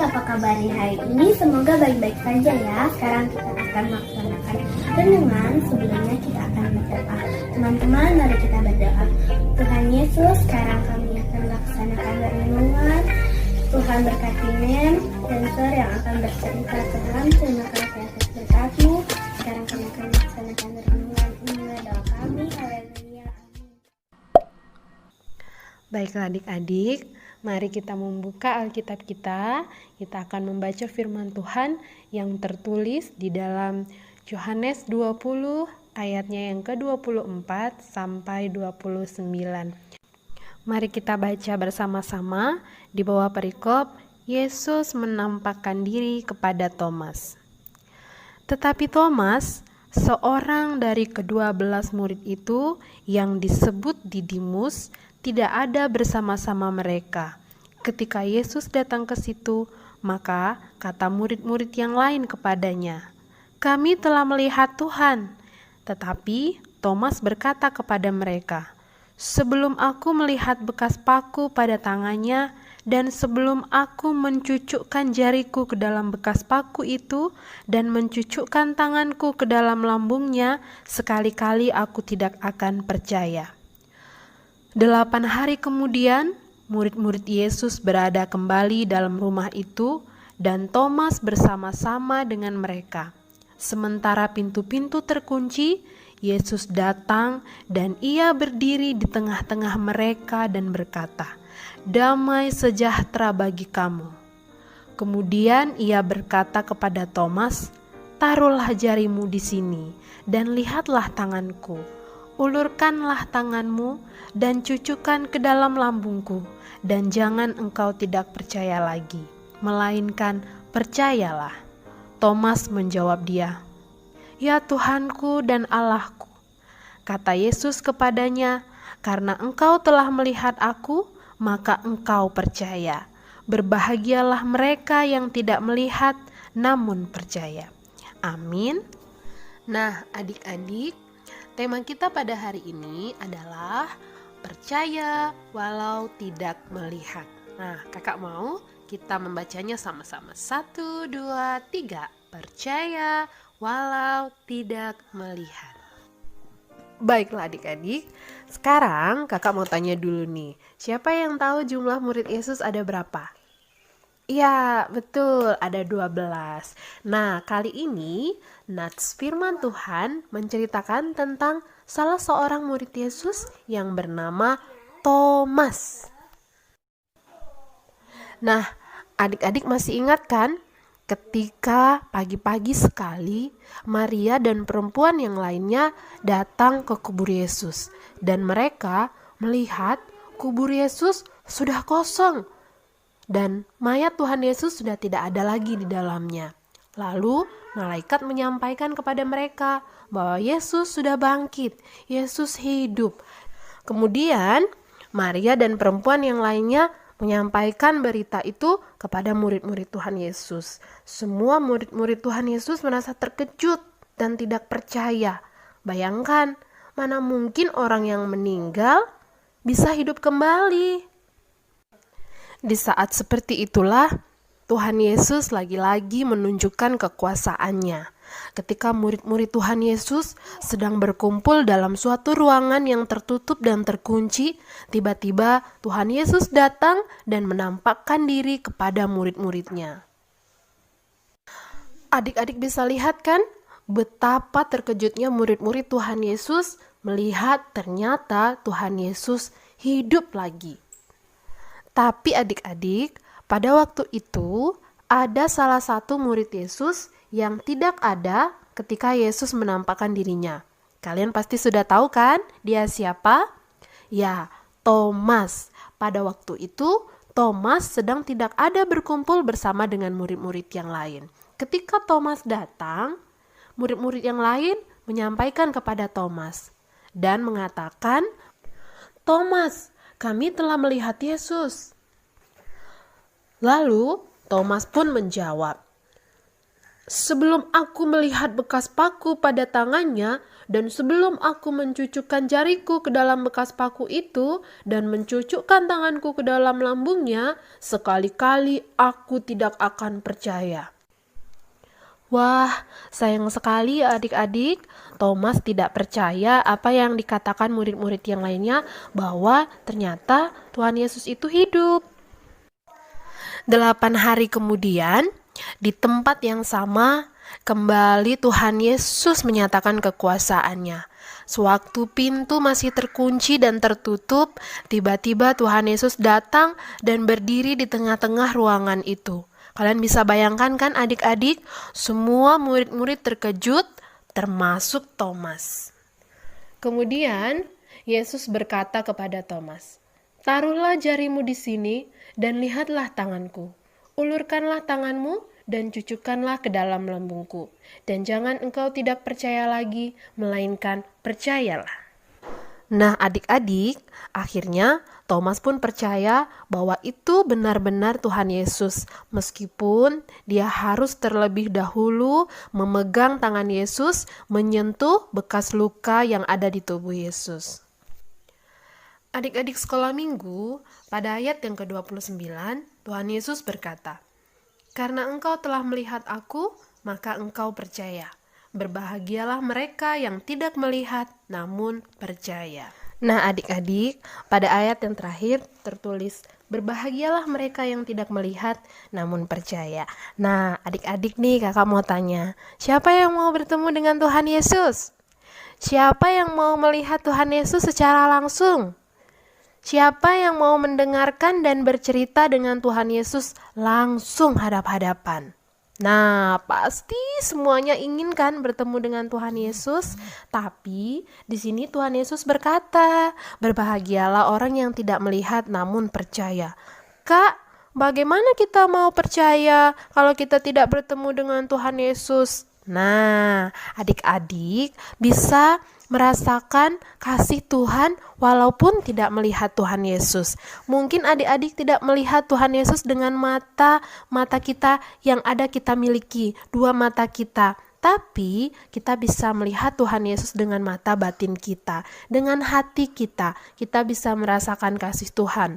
apa kabarnya hari ini? Semoga baik-baik saja ya. Sekarang kita akan melaksanakan renungan. Sebelumnya kita akan berdoa. Teman-teman, mari kita berdoa. Tuhan Yesus, sekarang kami akan melaksanakan renungan. Tuhan berkati Mem dan Sir yang akan bercerita. Tuhan, terima kasih atas berkat-Mu. Sekarang kami akan melaksanakan renungan. Inilah doa kami. Haleluya. Amin. Baiklah adik-adik, mari kita membuka Alkitab kita. Kita akan membaca firman Tuhan yang tertulis di dalam Yohanes 20 ayatnya yang ke-24 sampai 29. Mari kita baca bersama-sama di bawah perikop Yesus menampakkan diri kepada Thomas. Tetapi Thomas, seorang dari ke-12 murid itu yang disebut Didimus, tidak ada bersama-sama mereka. Ketika Yesus datang ke situ, maka kata murid-murid yang lain kepadanya, "Kami telah melihat Tuhan." Tetapi Thomas berkata kepada mereka, "Sebelum aku melihat bekas paku pada tangannya, dan sebelum aku mencucukkan jariku ke dalam bekas paku itu, dan mencucukkan tanganku ke dalam lambungnya, sekali-kali aku tidak akan percaya." 8 hari kemudian, murid-murid Yesus berada kembali dalam rumah itu, dan Thomas bersama-sama dengan mereka. Sementara pintu-pintu terkunci, Yesus datang dan ia berdiri di tengah-tengah mereka dan berkata, "Damai sejahtera bagi kamu." Kemudian ia berkata kepada Thomas, "Taruhlah jarimu di sini dan lihatlah tanganku. Ulurkanlah tanganmu dan cucukkan ke dalam lambungku, dan jangan engkau tidak percaya lagi, melainkan percayalah." Thomas menjawab dia, "Ya Tuhanku dan Allahku." Kata Yesus kepadanya, "Karena engkau telah melihat aku, maka engkau percaya. Berbahagialah mereka yang tidak melihat, namun percaya." Amin. Nah, adik-adik, tema kita pada hari ini adalah percaya walau tidak melihat. Nah, kakak mau kita membacanya sama-sama. 1, 2, 3. Percaya walau tidak melihat. Baiklah adik-adik, sekarang kakak mau tanya dulu nih. Siapa yang tahu jumlah murid Yesus ada berapa? Ya, betul, ada 12. Nah, kali ini Nats firman Tuhan menceritakan tentang salah seorang murid Yesus yang bernama Thomas. Nah, adik-adik masih ingat kan? Ketika pagi-pagi sekali Maria dan perempuan yang lainnya datang ke kubur Yesus, dan mereka melihat kubur Yesus sudah kosong dan mayat Tuhan Yesus sudah tidak ada lagi di dalamnya. Lalu malaikat menyampaikan kepada mereka bahwa Yesus sudah bangkit, Yesus hidup. Kemudian Maria dan perempuan yang lainnya menyampaikan berita itu kepada murid-murid Tuhan Yesus. Semua murid-murid Tuhan Yesus merasa terkejut dan tidak percaya. Bayangkan, mana mungkin orang yang meninggal bisa hidup kembali. Di saat seperti itulah Tuhan Yesus lagi-lagi menunjukkan kekuasaannya. Ketika murid-murid Tuhan Yesus sedang berkumpul dalam suatu ruangan yang tertutup dan terkunci, tiba-tiba Tuhan Yesus datang dan menampakkan diri kepada murid-muridnya. Adik-adik bisa lihat kan betapa terkejutnya murid-murid Tuhan Yesus melihat ternyata Tuhan Yesus hidup lagi. Tapi adik-adik, pada waktu itu ada salah satu murid Yesus yang tidak ada ketika Yesus menampakkan dirinya. Kalian pasti sudah tahu kan dia siapa? Ya, Thomas. Pada waktu itu Thomas sedang tidak ada berkumpul bersama dengan murid-murid yang lain. Ketika Thomas datang, murid-murid yang lain menyampaikan kepada Thomas dan mengatakan, "Thomas, kami telah melihat Yesus." Lalu Thomas pun menjawab, Sebelum aku melihat bekas paku pada tangannya, dan sebelum aku mencucukkan jariku ke dalam bekas paku itu, dan mencucukkan tanganku ke dalam lambungnya, sekali-kali aku tidak akan percaya." Wah, sayang sekali ya adik-adik. Thomas tidak percaya apa yang dikatakan murid-murid yang lainnya, bahwa ternyata Tuhan Yesus itu hidup. 8 hari kemudian, di tempat yang sama, kembali Tuhan Yesus menyatakan kekuasaannya. Sewaktu pintu masih terkunci dan tertutup, tiba-tiba Tuhan Yesus datang dan berdiri di tengah-tengah ruangan itu. Kalian bisa bayangkan kan adik-adik, semua murid-murid terkejut, termasuk Thomas. Kemudian Yesus berkata kepada Thomas, "Taruhlah jarimu di sini dan lihatlah tanganku. Ulurkanlah tanganmu dan cucukkanlah ke dalam lambungku. Dan jangan engkau tidak percaya lagi, melainkan percayalah." Nah adik-adik, akhirnya Thomas pun percaya bahwa itu benar-benar Tuhan Yesus, meskipun dia harus terlebih dahulu memegang tangan Yesus, menyentuh bekas luka yang ada di tubuh Yesus. Adik-adik sekolah minggu, pada ayat yang ke-29, Tuhan Yesus berkata, "Karena engkau telah melihat aku, maka engkau percaya. Berbahagialah mereka yang tidak melihat, namun percaya." Nah adik-adik, pada ayat yang terakhir tertulis, "Berbahagialah mereka yang tidak melihat, namun percaya." Nah adik-adik nih, kakak mau tanya, siapa yang mau bertemu dengan Tuhan Yesus? Siapa yang mau melihat Tuhan Yesus secara langsung? Siapa yang mau mendengarkan dan bercerita dengan Tuhan Yesus langsung hadap-hadapan? Nah, pasti semuanya inginkan bertemu dengan Tuhan Yesus, tapi di sini Tuhan Yesus berkata, "Berbahagialah orang yang tidak melihat namun percaya." Kak, bagaimana kita mau percaya kalau kita tidak bertemu dengan Tuhan Yesus? Nah, adik-adik bisa merasakan kasih Tuhan walaupun tidak melihat Tuhan Yesus. Mungkin adik-adik tidak melihat Tuhan Yesus dengan mata kita yang ada kita miliki, 2 mata kita. Tapi kita bisa melihat Tuhan Yesus dengan mata batin kita, dengan hati kita. Kita bisa merasakan kasih Tuhan.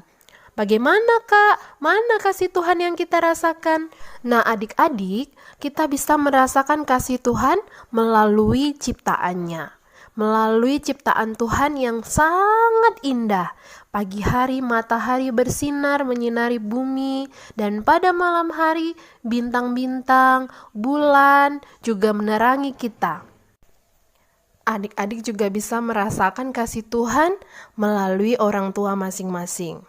Bagaimana Kak? Mana kasih Tuhan yang kita rasakan? Nah adik-adik, kita bisa merasakan kasih Tuhan melalui ciptaannya. Melalui ciptaan Tuhan yang sangat indah. Pagi hari matahari bersinar menyinari bumi, dan pada malam hari bintang-bintang, bulan juga menerangi kita. Adik-adik juga bisa merasakan kasih Tuhan melalui orang tua masing-masing.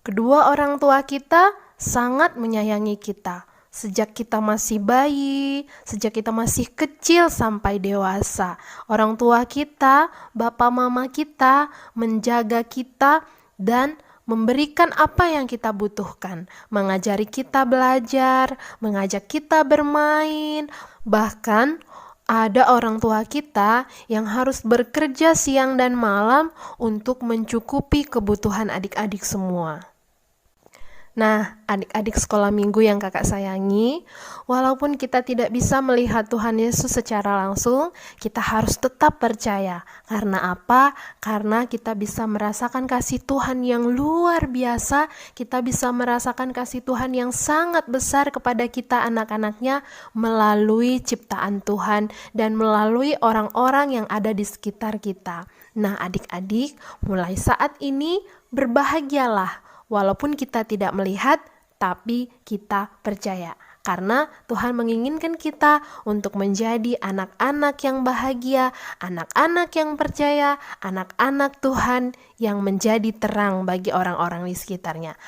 Kedua orang tua kita sangat menyayangi kita. Sejak kita masih bayi, sejak kita masih kecil sampai dewasa. Orang tua kita, bapak mama kita, menjaga kita dan memberikan apa yang kita butuhkan. Mengajari kita belajar, mengajak kita bermain. Bahkan ada orang tua kita yang harus bekerja siang dan malam untuk mencukupi kebutuhan adik-adik semua. Nah, adik-adik sekolah minggu yang kakak sayangi, walaupun kita tidak bisa melihat Tuhan Yesus secara langsung, kita harus tetap percaya. Karena apa? Karena kita bisa merasakan kasih Tuhan yang luar biasa, kita bisa merasakan kasih Tuhan yang sangat besar kepada kita anak-anaknya melalui ciptaan Tuhan dan melalui orang-orang yang ada di sekitar kita. Nah, adik-adik, mulai saat ini berbahagialah. Walaupun kita tidak melihat, tapi kita percaya. Karena Tuhan menginginkan kita untuk menjadi anak-anak yang bahagia, anak-anak yang percaya, anak-anak Tuhan yang menjadi terang bagi orang-orang di sekitarnya.